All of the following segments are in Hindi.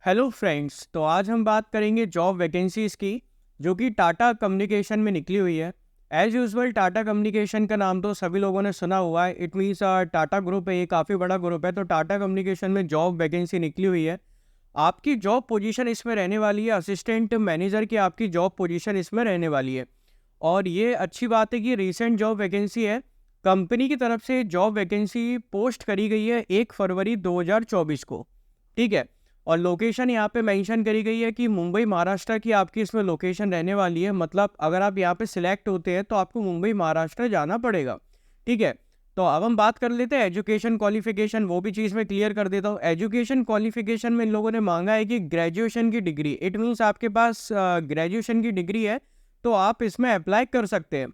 हेलो फ्रेंड्स, तो आज हम बात करेंगे जॉब वैकेंसीज़ की जो कि टाटा कम्युनिकेशन में निकली हुई है। एज़ यूजुअल टाटा कम्युनिकेशन का नाम तो सभी लोगों ने सुना हुआ है। इट मीन्स टाटा ग्रुप है, ये काफ़ी बड़ा ग्रुप है। तो टाटा कम्युनिकेशन में जॉब वैकेंसी निकली हुई है। आपकी जॉब पोजीशन इसमें रहने वाली है असिस्टेंट मैनेजर की। आपकी जॉब पोजीशन इसमें रहने वाली है और ये अच्छी बात है कि रीसेंट जॉब वैकेंसी है। कंपनी की तरफ से जॉब वैकेंसी पोस्ट करी गई है 1 फरवरी 2024 को। ठीक है। और लोकेशन यहाँ पे मेंशन करी गई है कि मुंबई महाराष्ट्र की आपकी इसमें लोकेशन रहने वाली है। मतलब अगर आप यहाँ पे सिलेक्ट होते हैं तो आपको मुंबई महाराष्ट्र जाना पड़ेगा। ठीक है। तो अब हम बात कर लेते हैं एजुकेशन क्वालिफिकेशन, वो भी चीज़ मैं क्लियर कर देता हूँ। एजुकेशन क्वालिफिकेशन में इन लोगों ने मांगा है कि ग्रेजुएशन की डिग्री। इट मीन्स आपके पास ग्रेजुएशन की डिग्री है तो आप इसमें अप्लाई कर सकते हैं।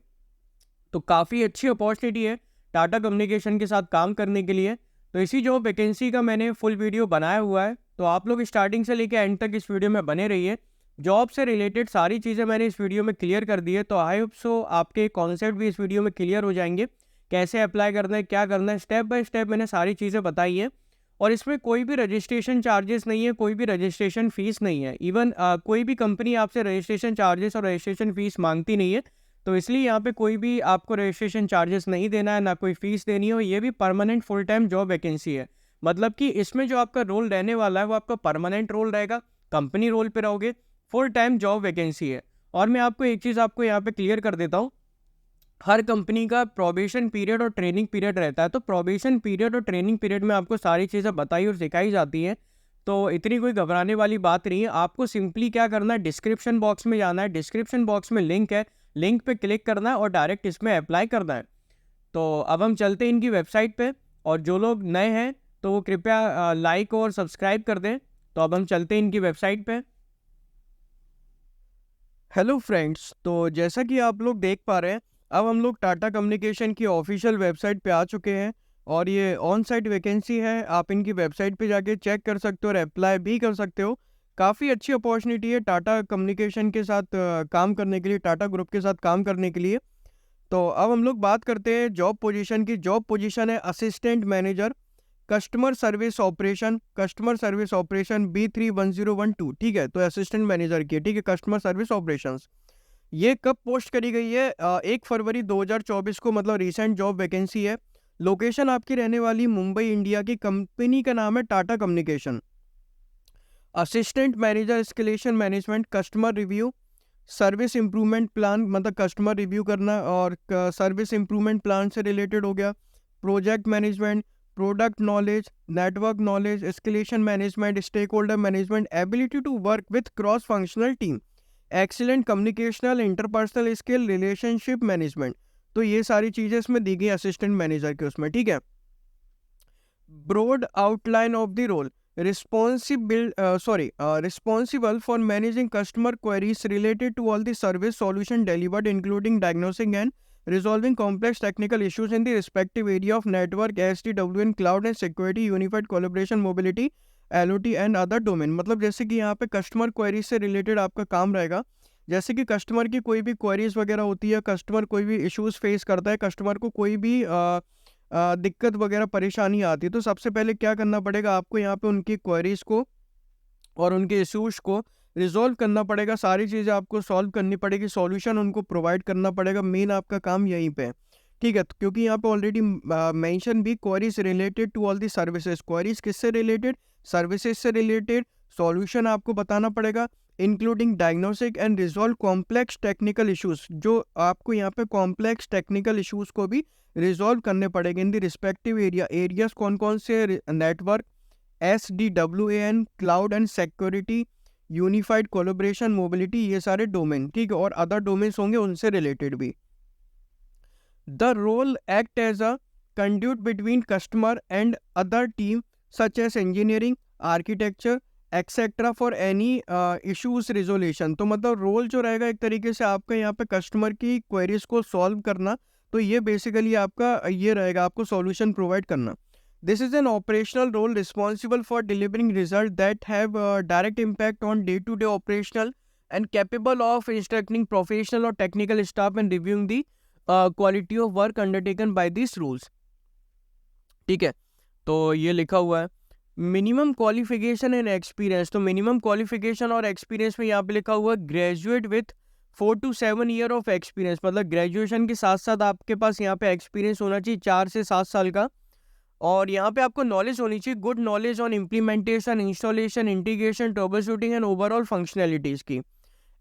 तो काफ़ी अच्छी अपॉर्चुनिटी है टाटा कम्युनिकेशन के साथ काम करने के लिए। तो इसी जॉब वैकेंसी का मैंने फुल वीडियो बनाया हुआ है, तो आप लोग स्टार्टिंग से लेकर एंड तक इस वीडियो में बने रहिए। जॉब से रिलेटेड सारी चीज़ें मैंने इस वीडियो में क्लियर कर दी है। तो आई होप सो आपके कॉन्सेप्ट भी इस वीडियो में क्लियर हो जाएंगे। कैसे अप्लाई करना है, क्या करना है, स्टेप बाय स्टेप मैंने सारी चीज़ें बताई है। और इसमें कोई भी रजिस्ट्रेशन चार्जेस नहीं है, कोई भी रजिस्ट्रेशन फ़ीस नहीं है। इवन कोई भी कंपनी आपसे रजिस्ट्रेशन चार्जेस और रजिस्ट्रेशन फ़ीस मांगती नहीं है। तो इसलिए यहाँ पे कोई भी आपको रजिस्ट्रेशन चार्जेस नहीं देना है, ना कोई फ़ीस देनी हो। ये भी permanent full time job vacancy है। मतलब कि इसमें जो आपका रोल रहने वाला है वो आपका परमानेंट रोल रहेगा, कंपनी रोल पे रहोगे, फुल टाइम जॉब वैकेंसी है। और मैं आपको एक चीज़ आपको यहाँ पे क्लियर कर देता हूँ। हर कंपनी का प्रोबेशन पीरियड और ट्रेनिंग पीरियड रहता है। तो प्रोबेशन पीरियड और ट्रेनिंग पीरियड में आपको सारी चीज़ें बताई और सिखाई जाती हैं। तो इतनी कोई घबराने वाली बात नहीं है। आपको सिंपली क्या करना है, डिस्क्रिप्शन बॉक्स में जाना है। डिस्क्रिप्शन बॉक्स में लिंक है, लिंक पे क्लिक करना है और डायरेक्ट इसमें अप्लाई करना है। तो अब हम चलते हैं इनकी वेबसाइट पे। और जो लोग नए हैं तो वो कृपया लाइक और सब्सक्राइब कर दें। तो अब हम चलते हैं इनकी वेबसाइट पे। हेलो फ्रेंड्स, तो जैसा कि आप लोग देख पा रहे हैं, अब हम लोग टाटा कम्युनिकेशन की ऑफिशियल वेबसाइट पे आ चुके हैं। और ये ऑन साइट वैकेंसी है। आप इनकी वेबसाइट पे जाके चेक कर सकते हो और अप्लाई भी कर सकते हो। काफ़ी अच्छी अपॉर्चुनिटी है टाटा कम्युनिकेशन के साथ काम करने के लिए, टाटा ग्रुप के साथ काम करने के लिए। तो अब हम लोग बात करते हैं जॉब पोजीशन की। जॉब पोजीशन है assistant manager customer service operation B31012। ठीक है, तो असिस्टेंट मैनेजर की है। ठीक है, कस्टमर सर्विस ऑपरेशंस। ये कब पोस्ट करी गई है? 1 फरवरी 2024 को, मतलब रिसेंट जॉब वैकेंसी है। लोकेशन आपकी रहने वाली मुंबई, इंडिया की। कंपनी का नाम है Tata communication. Assistant manager escalation management, customer review, service improvement plan, मतलब कस्टमर रिव्यू करना और सर्विस इंप्रूवमेंट प्लान से रिलेटेड हो गया। Project management, product knowledge, network knowledge, escalation management, stakeholder management, ability to work with cross functional team, excellent communicational interpersonal skill, relationship management. तो ये सारी चीज़ें इसमें दी गई असिस्टेंट मैनेजर के उसमें। ठीक है। broad outline of the role, responsible for managing customer queries related to all the service solution delivered, including diagnosing and resolving complex technical issues in the respective area of network, SDWN, cloud and security, unified collaboration, mobility, LOT and other domain। मतलब जैसे कि यहाँ पे कस्टमर क्वेरीज से रिलेटेड आपका काम रहेगा। जैसे कि कस्टमर की कोई भी क्वेरीज वगैरह होती है, कस्टमर कोई भी इश्यूज फेस करता है, कस्टमर को कोई भी दिक्कत वगैरह परेशानी आती है, तो सबसे पहले क्या करना पड़ेगा आपको, यहाँ पे उनकी क्वेरीज को और उनके इश्यूज को रिजॉल्व करना पड़ेगा। सारी चीज़ें आपको सॉल्व करनी पड़ेगी, सॉल्यूशन उनको प्रोवाइड करना पड़ेगा। मेन आपका काम यहीं पे है। ठीक है, तो क्योंकि यहाँ पे ऑलरेडी मेंशन भी queries related to all the services. Queries किससे रिलेटेड? सर्विसेज से रिलेटेड। सॉल्यूशन आपको बताना पड़ेगा, including diagnostic and resolve complex technical issues. जो आपको यहाँ पे कॉम्प्लेक्स टेक्निकल इश्यूज को भी रिजॉल्व करने पड़ेंगे इन द रिस्पेक्टिव एरियाज। कौन कौन से? Network, SDWAN, cloud and security, unified collaboration, mobility, ये सारे डोमेन। ठीक है, और अदर डोमेन्स होंगे उनसे रिलेटेड भी। The role act as a conduit between customer and other team such as engineering, architecture etcetera for any issues resolution. तो मतलब रोल जो रहेगा एक तरीके से आपका यहाँ पे कस्टमर की क्वेरीज को सॉल्व करना। तो ये बेसिकली आपका ये रहेगा, आपको सॉल्यूशन प्रोवाइड करना। This is an operational role responsible for delivering result that have direct impact on day to day operational and capable of instructing professional और technical staff and reviewing the quality of work undertaken by this rules. ठीक है, तो ये लिखा हुआ है। मिनिमम क्वालिफिकेशन एंड एक्सपीरियंस, तो मिनिमम क्वालिफिकेशन और एक्सपीरियंस में यहाँ पे लिखा हुआ graduate with 4 to 7 year of experience, मतलब ग्रेजुएशन के साथ साथ आपके पास यहाँ पे एक्सपीरियंस होना चाहिए 4 से 7 साल का। और यहाँ पे आपको नॉलेज होनी चाहिए, good knowledge on implementation, installation, integration, trouble shooting and overall functionalities की।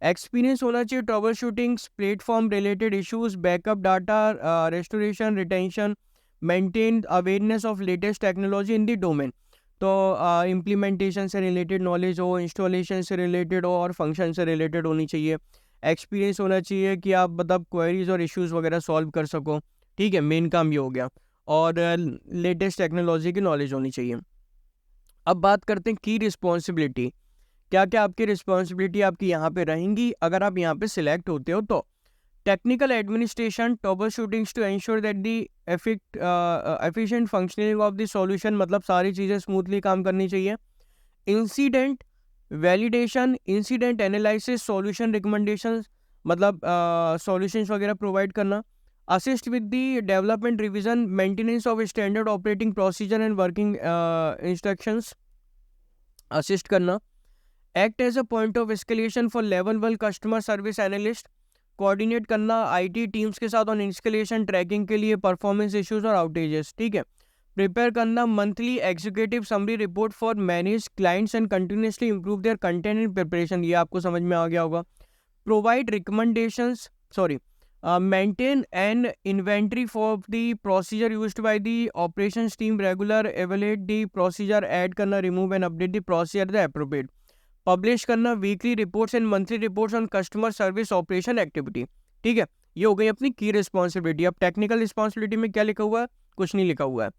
एक्सपीरियंस होना चाहिए trouble shooting, platform related issues, backup data, restoration, retention, maintain awareness of latest technology in the domain. तो इम्प्लीमेंटेशन से रिलेटेड नॉलेज हो, इंस्टॉलेशन से रिलेटेड हो और फंक्शन से रिलेटेड होनी चाहिए। एक्सपीरियंस होना चाहिए कि आप मतलब क्वेरीज और इश्यूज वगैरह सॉल्व कर सको, ठीक है, मेन काम ये हो गया। और लेटेस्ट टेक्नोलॉजी की नॉलेज होनी चाहिए। अब बात करते हैं की रिस्पॉन्सिबिलिटी, क्या क्या आपकी रिस्पॉन्सिबिलिटी आपकी यहाँ पे रहेंगी अगर आप यहाँ पे सिलेक्ट होते हो। तो technical administration, trouble shootings to ensure that the efficient functioning of the solution, मतलब सारी चीज़ें स्मूथली काम करनी चाहिए। Incident validation, incident analysis, solution recommendations, मतलब सॉल्यूशंस वगैरह प्रोवाइड करना। Assist with the development, revision, maintenance of standard operating procedure and working instructions, assist करना। Act as a point of escalation for level 1 customer service analyst, coordinate करना आईटी टीम्स के साथ ऑन इंस्टॉलेशन ट्रैकिंग के लिए, परफॉर्मेंस इश्यूज और आउटेजेस, ठीक है। प्रिपेयर करना monthly executive summary report for manage clients and continuously improve their content and preparation, ये आपको समझ में आ गया होगा। Provide recommendations, maintain an inventory for the procedure used by the operations team, regular evaluate the procedure, add करना, remove and update the procedure the appropriate, publish करना weekly reports and monthly reports on customer service operation activity, ठीक है। ये हो गई अपनी की रिस्पॉन्सिबिलिटी। अब टेक्निकल रिस्पॉन्सिबिलिटी में क्या लिखा हुआ है, कुछ नहीं लिखा हुआ है।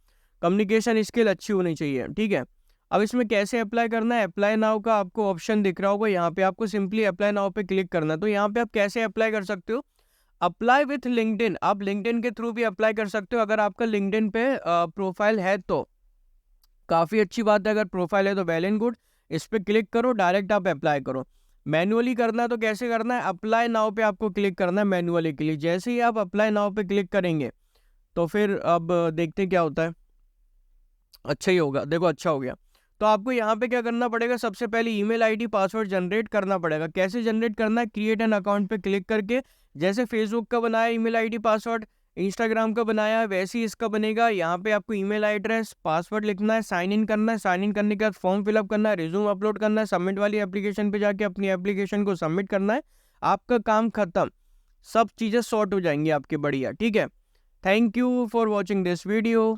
कम्युनिकेशन स्किल अच्छी होनी चाहिए, ठीक है। अब इसमें कैसे अप्लाई करना है, अप्लाई नाउ का आपको ऑप्शन दिख रहा होगा, यहाँ पे आपको सिंपली अप्लाई नाउ पे क्लिक करना है। तो यहाँ पे आप कैसे अप्लाई कर सकते हो, अप्लाई विथ लिंक्डइन, आप लिंक्डइन के थ्रू भी अप्लाई कर सकते हो। अगर आपका लिंक्डइन पे प्रोफाइल है तो काफ़ी अच्छी बात है, अगर प्रोफाइल है तो वेल एंड गुड, इस पर क्लिक करो, डायरेक्ट आप अप्लाई करो। मैनुअली करना है तो कैसे करना है, अप्लाई नाउ पे आपको क्लिक करना है मैनुअली के लिए। जैसे ही आप अप्लाई नाउ पे क्लिक करेंगे तो फिर अब देखते हैं क्या होता है। अच्छा ही होगा, देखो अच्छा हो गया। तो आपको यहाँ पे क्या करना पड़ेगा, सबसे पहले ईमेल आईडी पासवर्ड जनरेट करना पड़ेगा। कैसे जनरेट करना है, क्रिएट एन अकाउंट पे क्लिक करके, जैसे फेसबुक का बनाया ईमेल आईडी पासवर्ड, इंस्टाग्राम का बनाया है, वैसे ही इसका बनेगा। यहाँ पे आपको ईमेल एड्रेस, पासवर्ड लिखना है, साइन इन करना है, साइन इन करने के बाद फॉर्म फिलअप करना है, रिज्यूम अपलोड करना है, सबमिट वाली एप्लीकेशन पे जाके अपनी एप्लीकेशन को सबमिट करना है, आपका काम खत्म, सब चीज़ें सॉर्ट हो जाएंगी आपकी, बढ़िया, ठीक है। Thank you for watching this video.